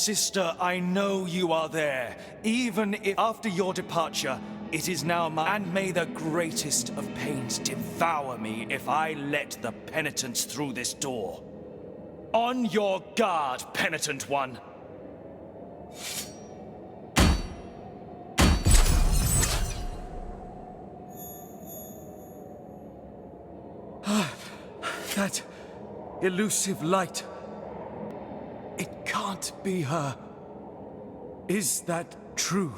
Sister, I know you are there. Even if after your departure, it is now my... And may the greatest of pains devour me if I let the penitents through this door. On your guard, penitent one. That elusive light. It can't be her. Is that true,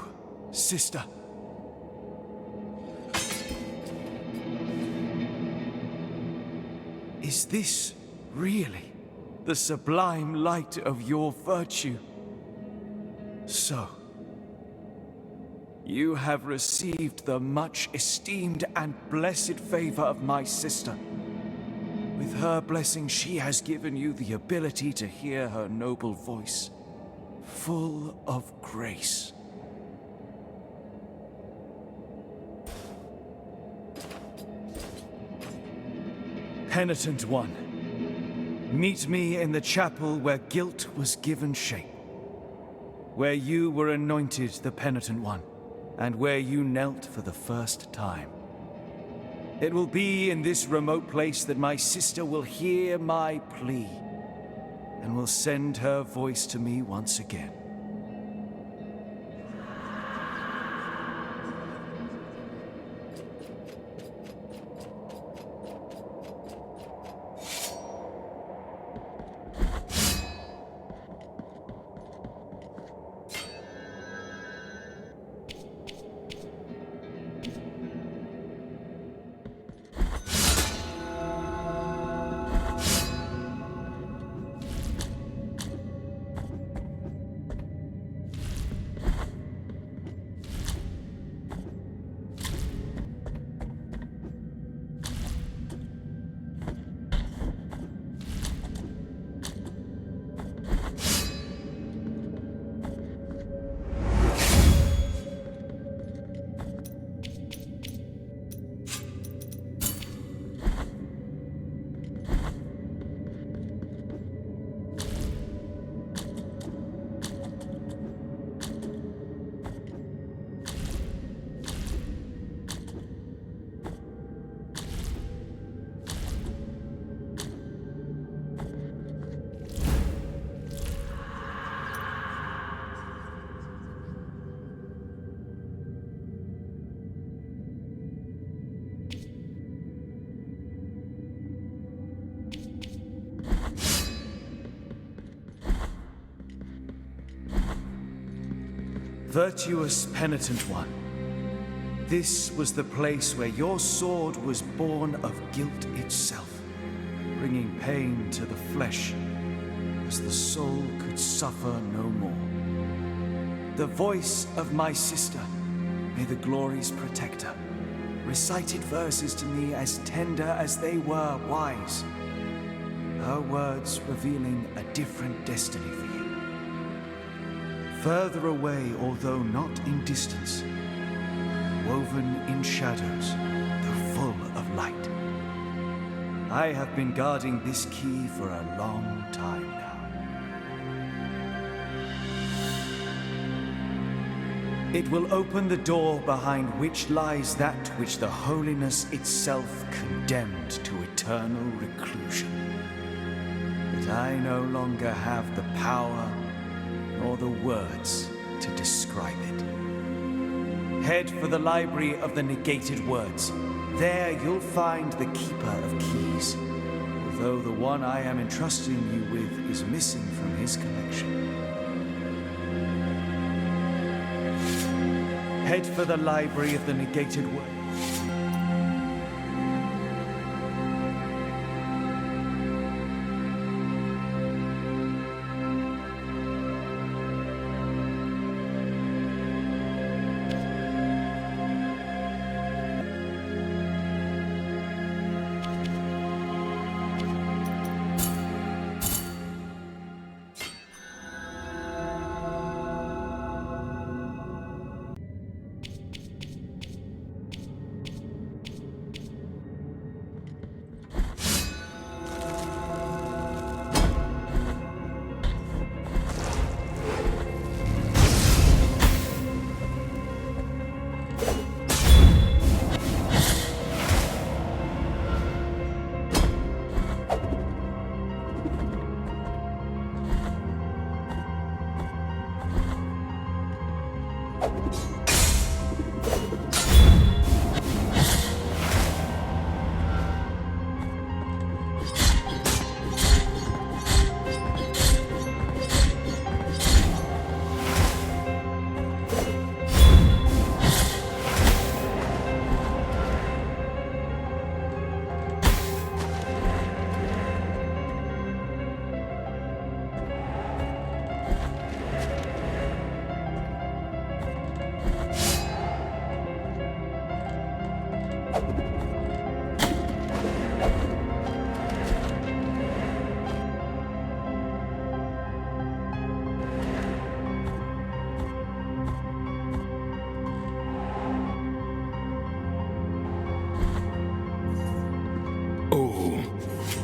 sister? Is this really the sublime light of your virtue? So, you have received the much esteemed and blessed favor of my sister. With her blessing, she has given you the ability to hear her noble voice, full of grace. Penitent one, meet me in the chapel where guilt was given shape, where you were anointed the Penitent One, and where you knelt for the first time. It will be in this remote place that my sister will hear my plea, and will send her voice to me once again. Virtuous Penitent One, this was the place where your sword was born of guilt itself, bringing pain to the flesh as the soul could suffer no more. The voice of my sister, may the glories protect her, recited verses to me as tender as they were wise, her words revealing a different destiny for you. Further away, although not in distance, woven in shadows, though full of light. I have been guarding this key for a long time now. It will open the door behind which lies that which the holiness itself condemned to eternal reclusion. But I no longer have the power nor the words to describe it. Head for the library of the negated words. There you'll find the keeper of keys, although the one I am entrusting you with is missing from his collection. Head for the library of the negated words.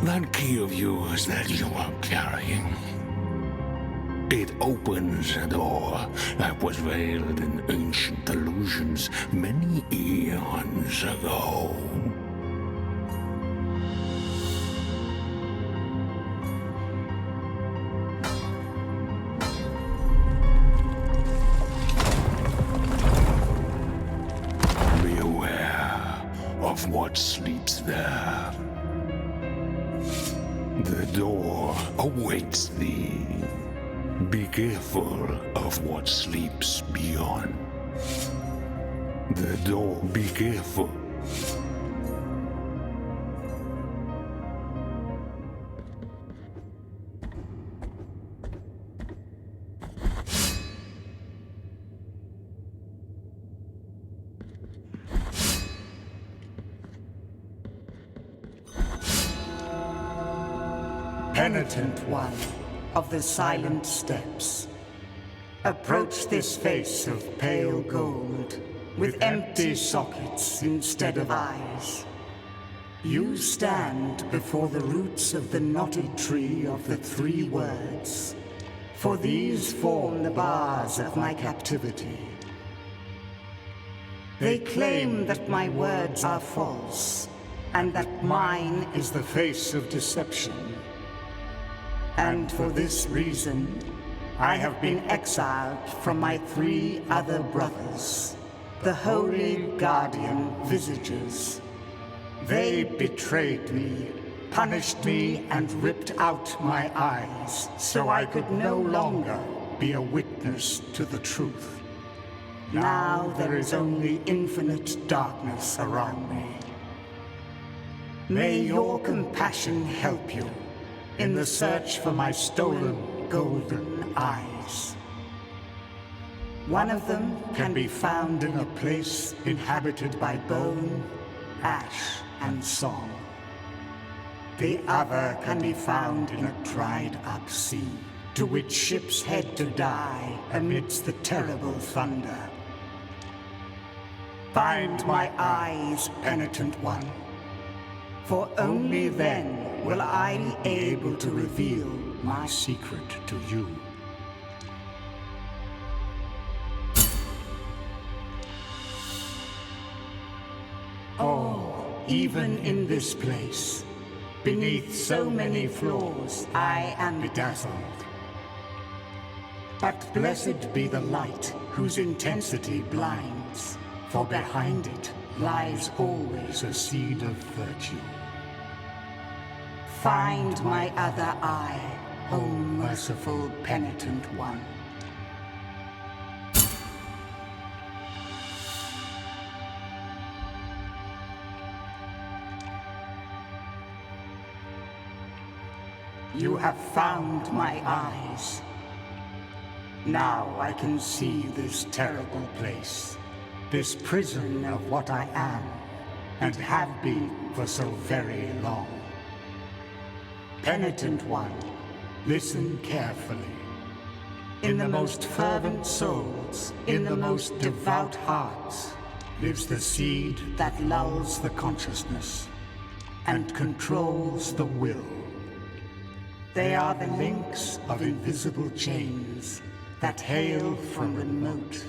That key of yours that you are carrying, it opens a door that was veiled in ancient illusions many eons ago. Be aware of what sleeps there. The door awaits thee. Be careful of what sleeps beyond. The door, be careful. Penitent one of the silent steps, approach this face of pale gold with empty sockets instead of eyes. You stand before the roots of the knotted tree of the three words, for these form the bars of my captivity. They claim that my words are false, and that mine is the face of deception. And for this reason, I have been exiled from my three other brothers, the holy guardian visages. They betrayed me, punished me, and ripped out my eyes, so I could no longer be a witness to the truth. Now there is only infinite darkness around me. May your compassion help you in the search for my stolen golden eyes. One of them can be found in a place inhabited by bone, ash, and song. The other can be found in a dried-up sea, to which ships head to die amidst the terrible thunder. Find my eyes, penitent one, for only then will I be able to reveal my secret to you. Oh, even in this place, beneath so many floors, I am bedazzled. But blessed be the light whose intensity blinds, for behind it lies always a seed of virtue. Find my other eye, O merciful penitent one. You have found my eyes. Now I can see this terrible place, this prison of what I am, and have been for so very long. Penitent one, listen carefully. In the most fervent souls, in the most devout hearts, lives the seed that lulls the consciousness and controls the will. They are the links of invisible chains that hail from remote,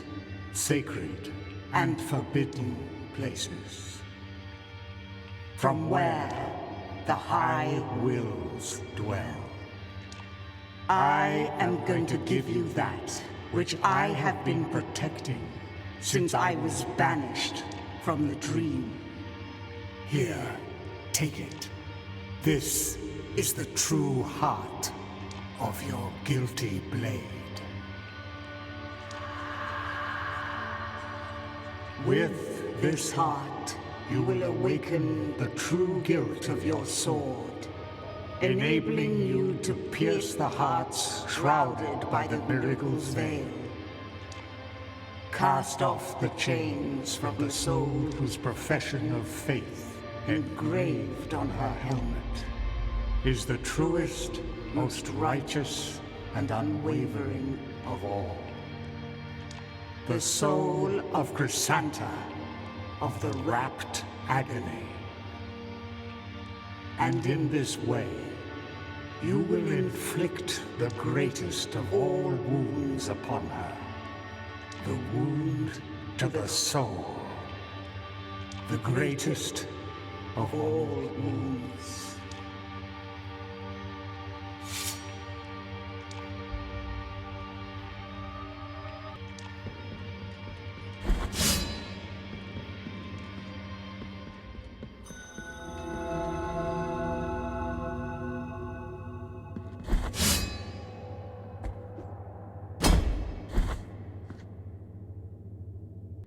sacred, and forbidden places, from where the high wills dwell. I am going to give you that which I have been protecting since I was banished from the dream. Here, take it. This is the true heart of your guilty blade. With this heart, you will awaken the true guilt of your sword, enabling you to pierce the hearts shrouded by the miracle's veil. cast off the chains from the soul whose profession of faith, engraved on her helmet, is the truest, most righteous, and unwavering of all. The soul of Chrysanta, of the rapt agony. And in this way, you will inflict the greatest of all wounds upon her. The wound to the soul. The greatest of all wounds.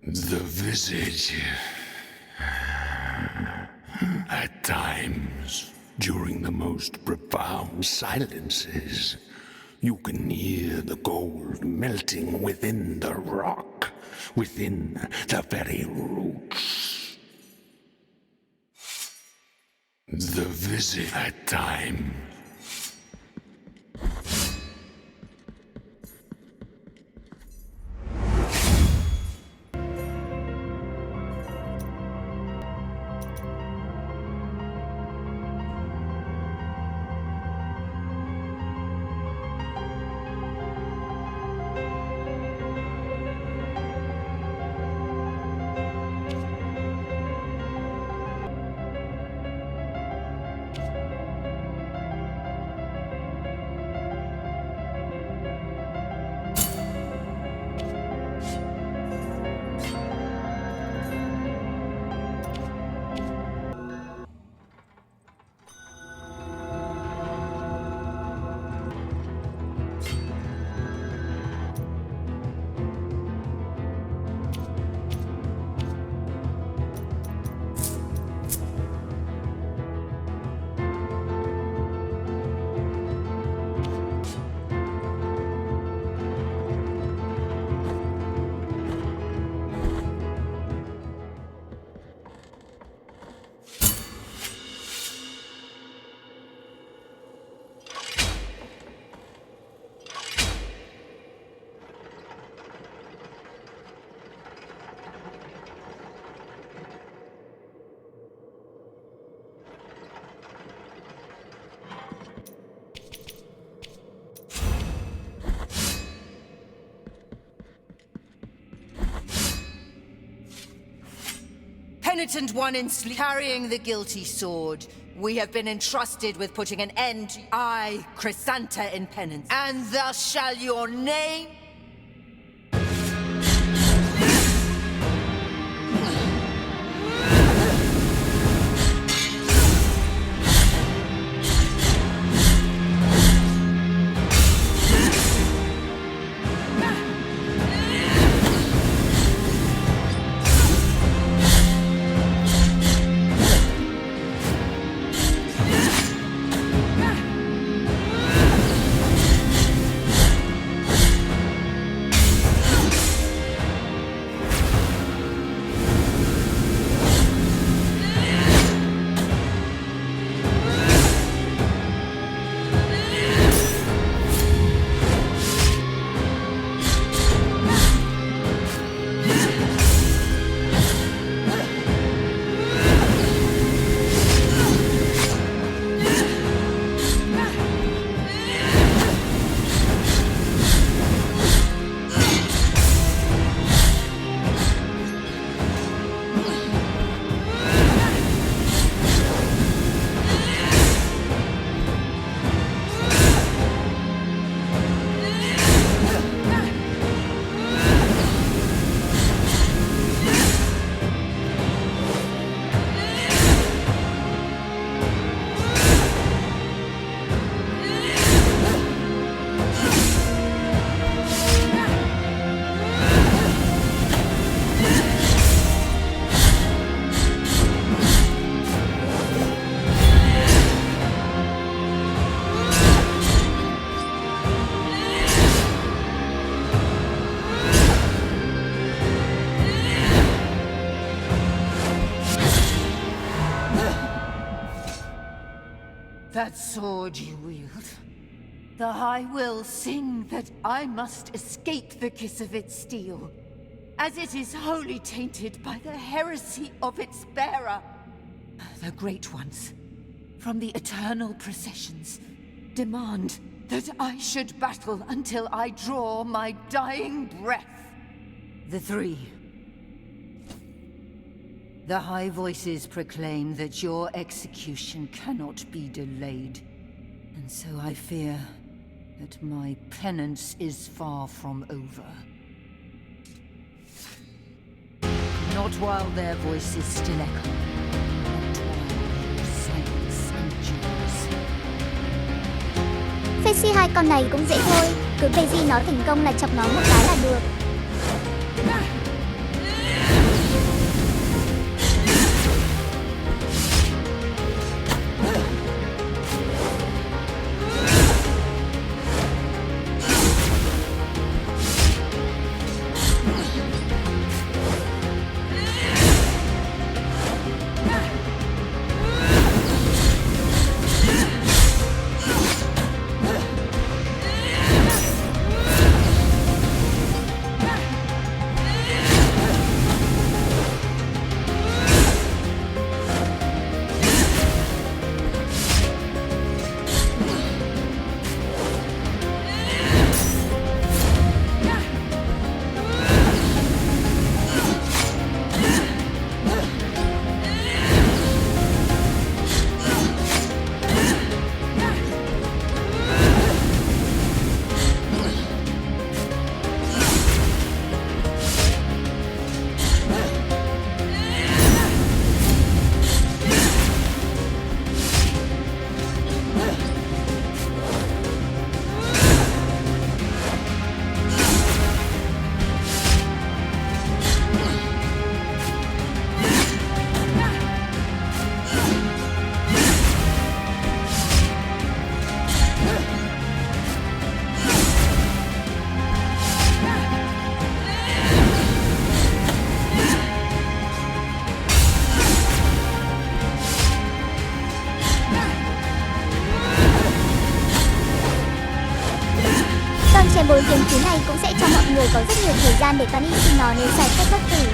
The visage. At times, during the most profound silences, you can hear the gold melting within the rock, within the very roots. The visage at times. Penitent one in sleep, carrying the guilty sword. We have been entrusted with putting an end to I, Chrysanta, in penance. And thus shall your name that sword you wield, the High will sing that I must escape the kiss of its steel, as it is wholly tainted by the heresy of its bearer. The Great Ones, from the eternal processions, demand that I should battle until I draw my dying breath. The Three. The High Voices proclaim that your execution cannot be delayed, and so I fear that my penance is far from over. Not while their voices still echo. Not while your silence endures. Phết si hai con này cũng dễ thôi, cứ bày gì nó thành công là chọc nó một cái là được. Bồi kiếm khí này cũng sẽ cho mọi người có rất nhiều thời gian để toán y sinh nó nếu sai phép bất tử.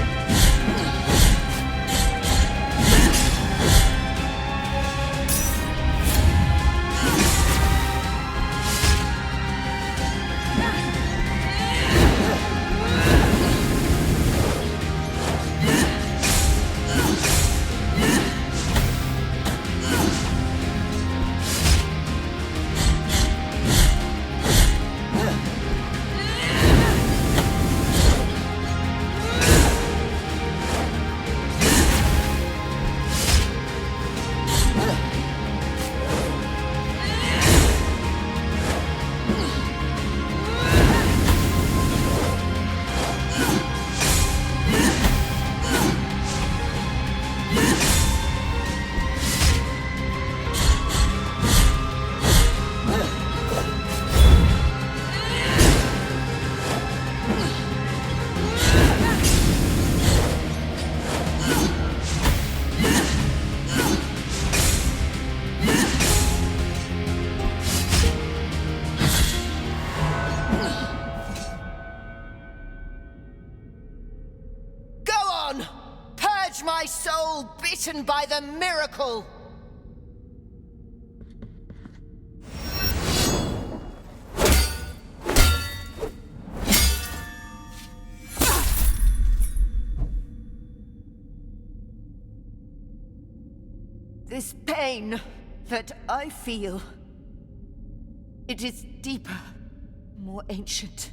My soul bitten by the miracle! This pain that I feel, it is deeper, more ancient.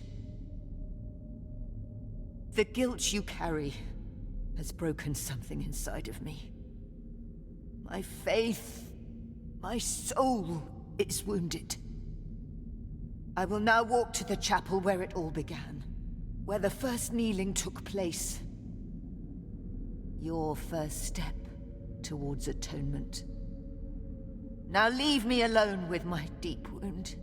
The guilt you carry has broken something inside of me. My faith, my soul is wounded. I will now walk to the chapel where it all began, where the first kneeling took place. Your first step towards atonement. Now leave me alone with my deep wound.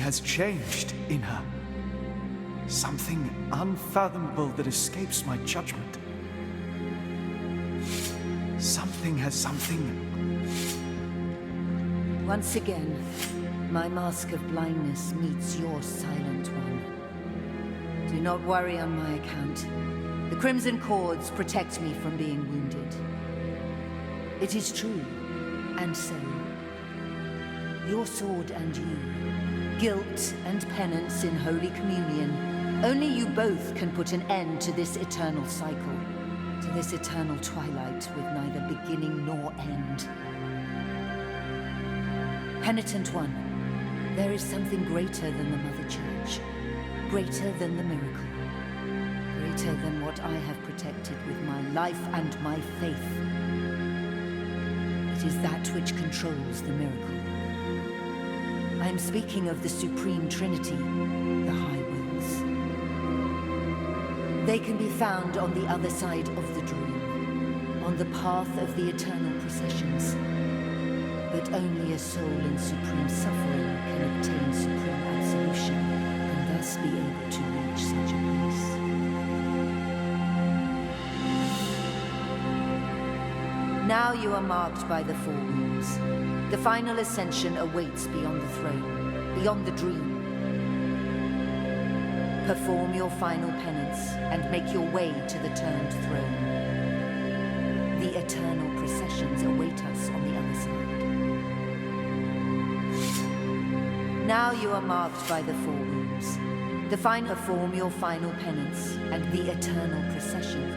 has changed in her. Something unfathomable that escapes my judgment. Something. Once again, my mask of blindness meets your silent one. Do not worry on my account. The crimson cords protect me from being wounded. It is true, and so, your sword and you, guilt and penance in Holy Communion, only you both can put an end to this eternal cycle, to this eternal twilight with neither beginning nor end. Penitent one, there is something greater than the Mother Church, greater than the miracle, greater than what I have protected with my life and my faith. It is that which controls the miracle. I am speaking of the Supreme Trinity, the High Wills. They can be found on the other side of the dream, on the path of the eternal processions. But only a soul in supreme suffering can obtain supreme absolution, and thus be able to reach such a place. Now you are marked by the four wounds. The final ascension awaits beyond the throne, beyond the dream. Perform your final penance and make your way to the turned throne. The eternal processions await us on the other side. Now you are marked by the four wounds. Perform your final penance and the eternal procession.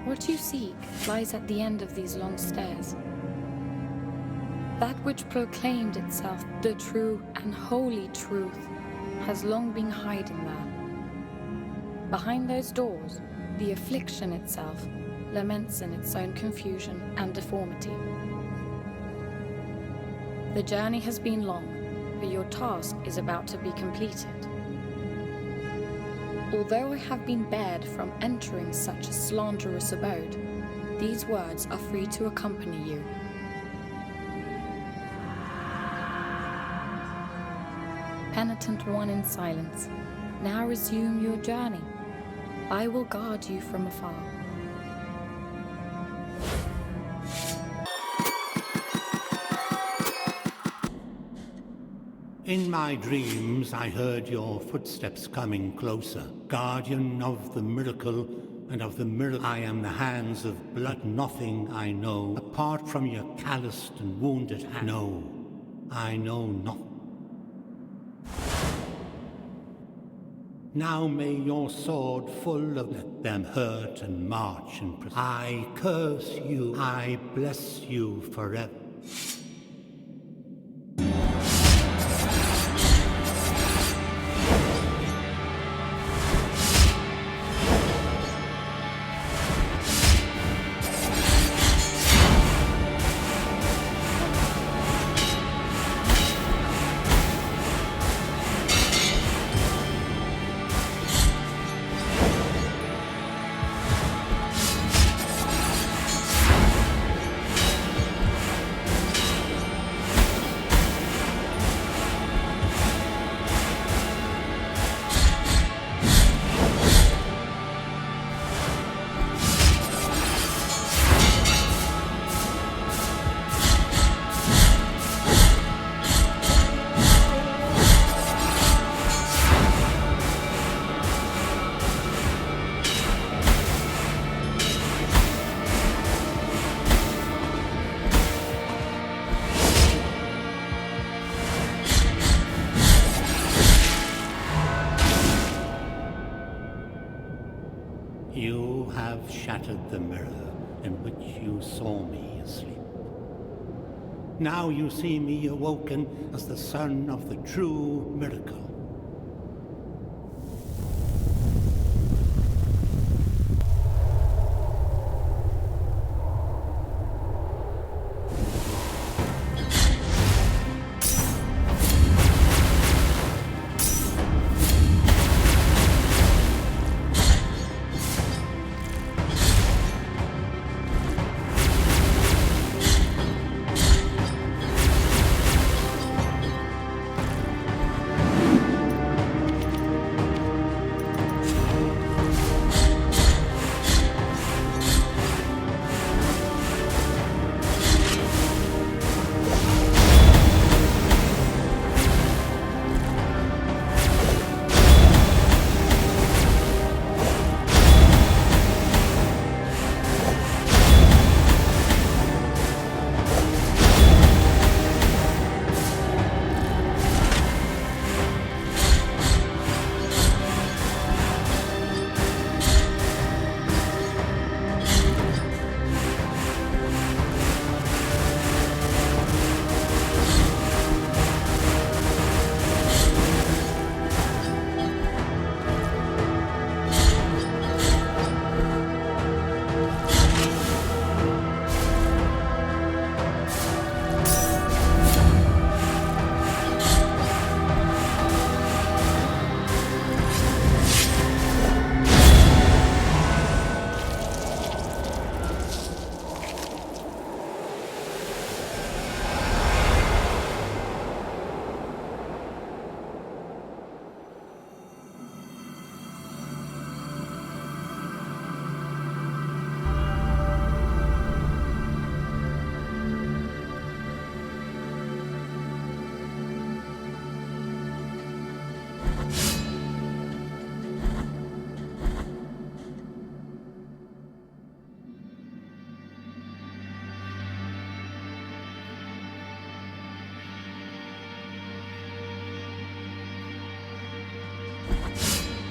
What you seek lies at the end of these long stairs. That which proclaimed itself the true and holy truth has long been hiding there. Behind those doors, the affliction itself laments in its own confusion and deformity. The journey has been long, but your task is about to be completed. Although I have been barred from entering such a slanderous abode, these words are free to accompany you. Penitent one in silence, Now resume your journey. I will guard you from afar. In my dreams, I heard your footsteps coming closer. Guardian of the miracle and of the miracle, I am the hands of blood. Nothing I know, apart from your calloused and wounded hand. No, I know not. Now may your sword full of let them hurt and march and I curse you, I bless you forever. You have shattered the mirror in which you saw me asleep. Now you see me awoken as the son of the true miracle.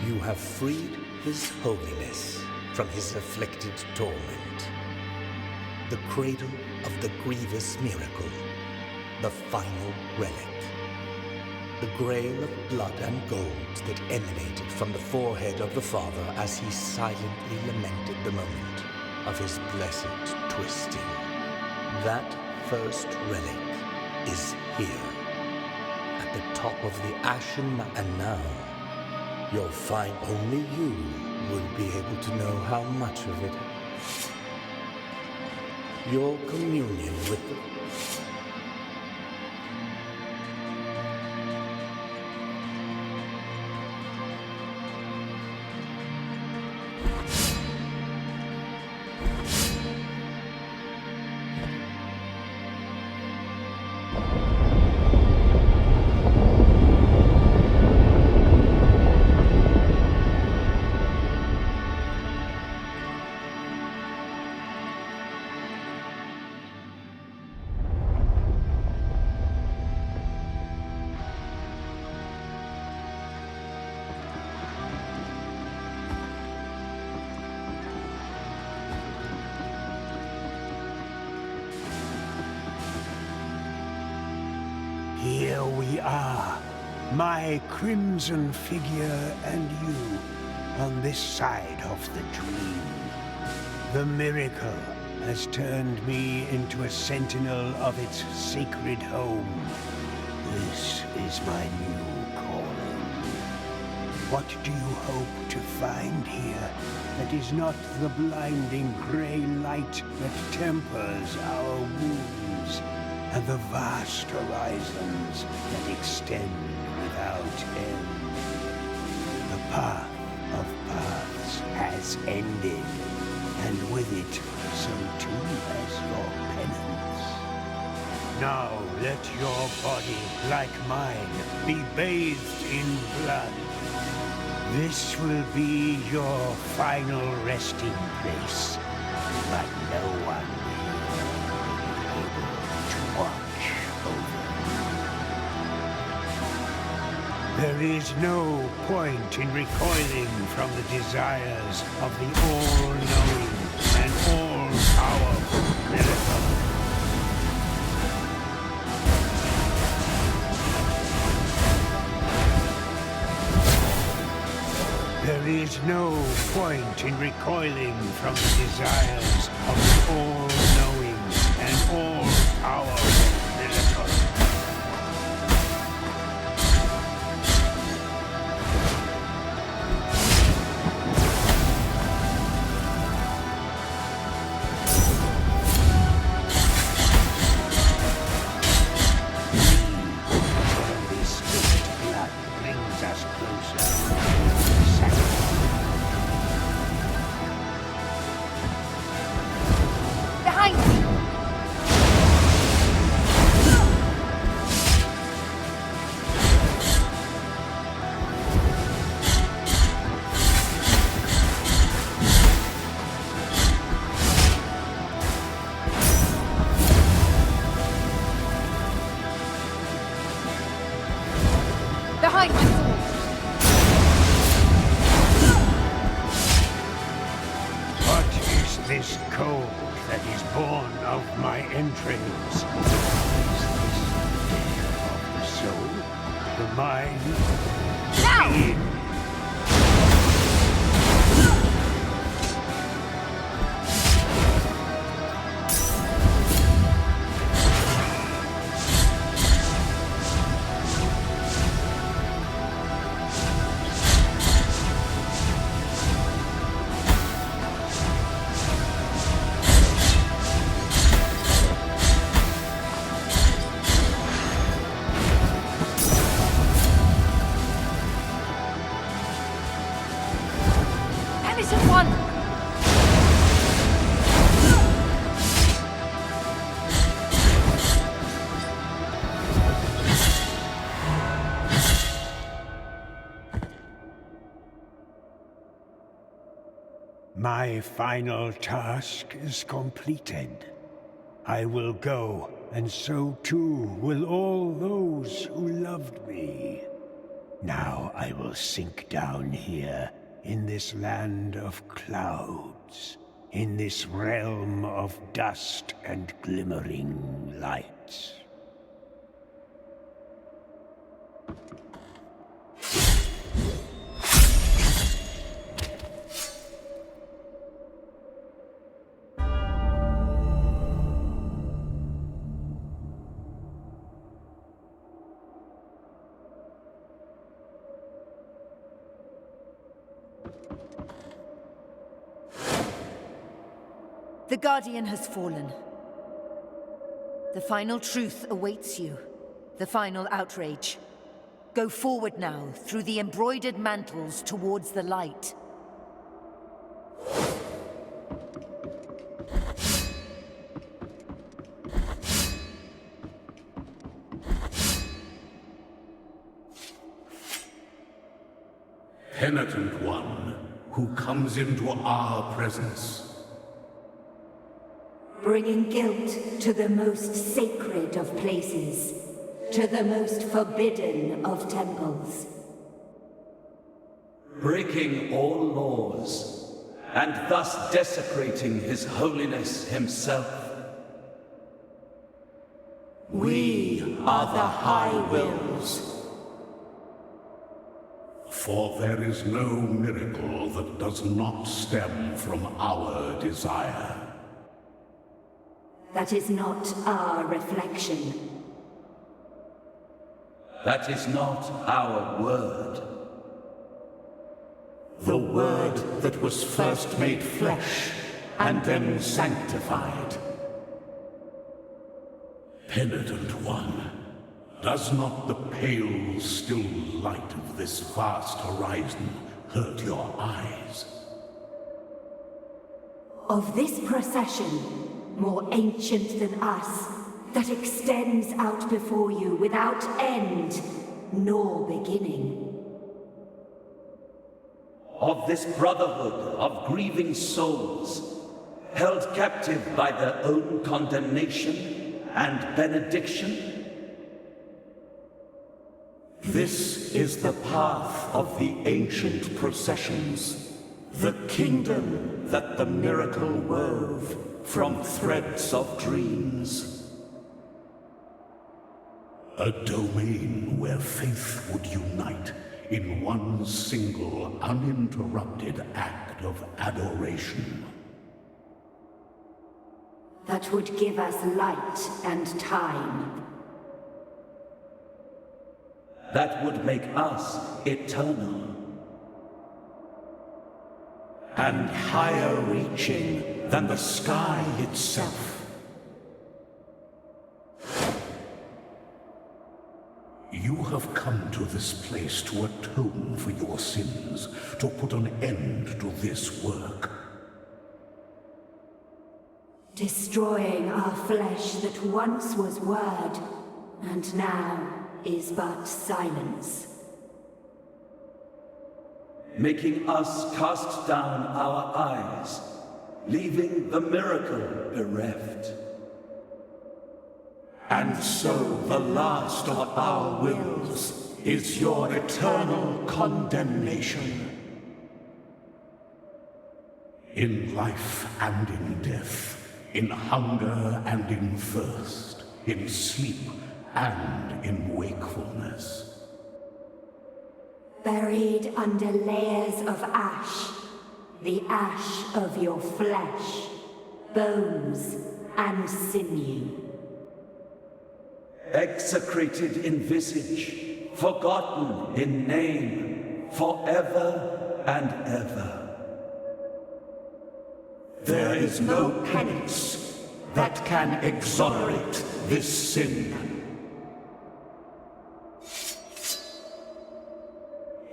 You have freed His Holiness from his afflicted torment. The cradle of the grievous miracle, the final relic. The grail of blood and gold that emanated from the forehead of the Father as he silently lamented the moment of his blessed twisting. That first relic is here, at the top of the ashen mountain. And now, you'll find only you will be able to know how much of it. Your communion with the Here we are, my crimson figure and you, on this side of the dream. The miracle has turned me into a sentinel of its sacred home. This is my new calling. What do you hope to find here that is not the blinding grey light that tempers our wounds, and the vast horizons that extend without end? The path of paths has ended, and with it, so too has your penance. Now let your body, like mine, be bathed in blood. This will be your final resting place, but no one will be able to watch over you. There is no point in recoiling from the desires of the all-knowing and all-powerful miracle. There is no point in recoiling from the desires of the all-knowing and all-powerful miracle. This cold that is born of my entrails. Is this the death of the soul, the mind, the being? My final task is completed. I will go, and so too will all those who loved me. Now I will sink down here, in this land of clouds, in this realm of dust and glimmering lights. The Guardian has fallen. The final truth awaits you. The final outrage. Go forward now, through the embroidered mantles towards the light. Penitent one, who comes into our presence. Bringing guilt to the most sacred of places, to the most forbidden of temples. Breaking all laws, and thus desecrating His Holiness himself. We are the High Wills. For there is no miracle that does not stem from our desire. That is not our reflection. That is not our word. The word that was first made flesh and then sanctified. Penitent one, does not the pale, still light of this vast horizon hurt your eyes? Of this procession, more ancient than us, that extends out before you without end nor beginning. Of this brotherhood of grieving souls, held captive by their own condemnation and benediction. This is the path of the ancient processions, the kingdom that the miracle wove from threads of dreams. A domain where faith would unite in one single, uninterrupted act of adoration. That would give us light and time. That would make us eternal. And higher reaching than the sky itself. You have come to this place to atone for your sins, to put an end to this work. Destroying our flesh that once was word, and now is but silence. Making us cast down our eyes, leaving the miracle bereft. And so the last of our wills is your eternal condemnation. In life and in death, in hunger and in thirst, in sleep and in wakefulness. Buried under layers of ash, the ash of your flesh, bones and sinew. Execrated in visage, forgotten in name, forever and ever. There is no penance that can exonerate this sin.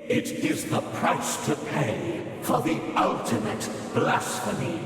It is the price to pay for the ultimate blasphemy.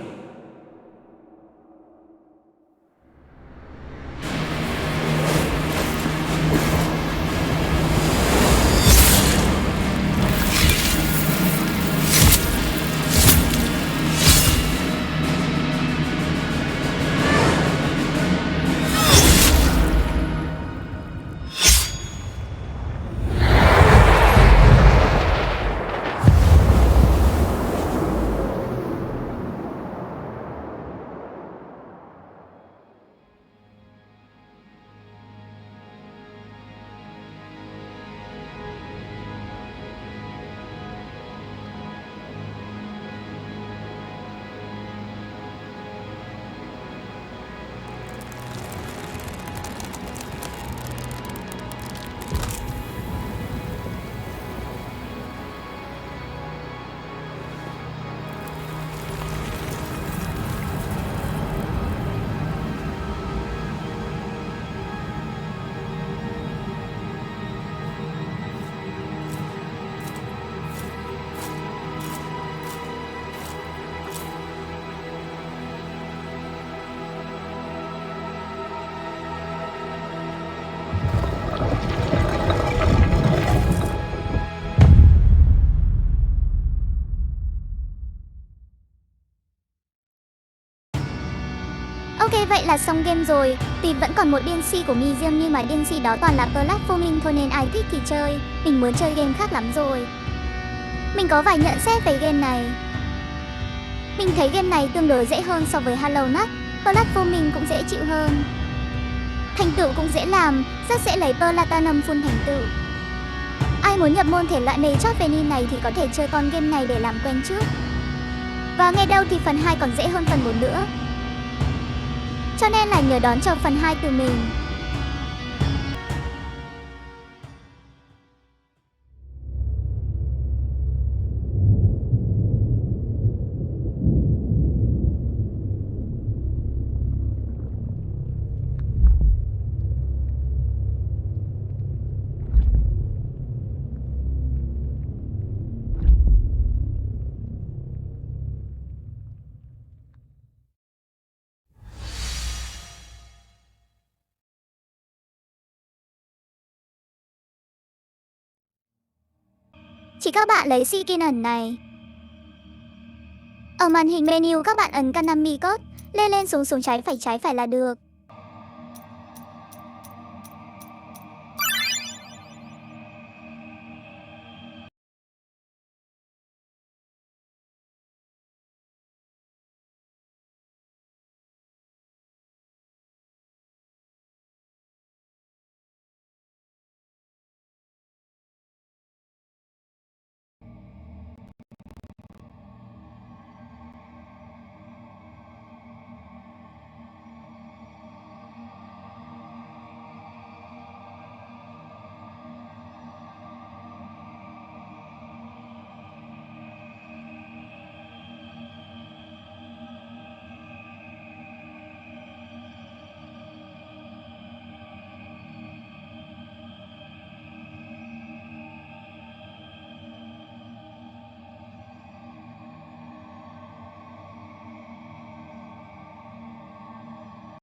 Ok, vậy là xong game rồi. Tuy vẫn còn một DLC của Museum nhưng mà DLC đó toàn là Blasphemous thôi nên ai thích thì chơi. Mình muốn chơi game khác lắm rồi. Mình có vài nhận xét về game này. Mình thấy game này tương đối dễ hơn so với Hollow Knight. Blasphemous cũng dễ chịu hơn. Thành tựu cũng dễ làm, rất dễ lấy Platinum full thành tựu. Ai muốn nhập môn thể loại mê chót Veni này thì có thể chơi con game này để làm quen trước. Và nghe đâu thì phần 2 còn dễ hơn phần 1 nữa. Cho nên là nhớ đón chờ phần 2 từ mình. Chỉ các bạn lấy skin ẩn này. Ở màn hình menu các bạn ấn Konami code, lên xuống trái phải là được.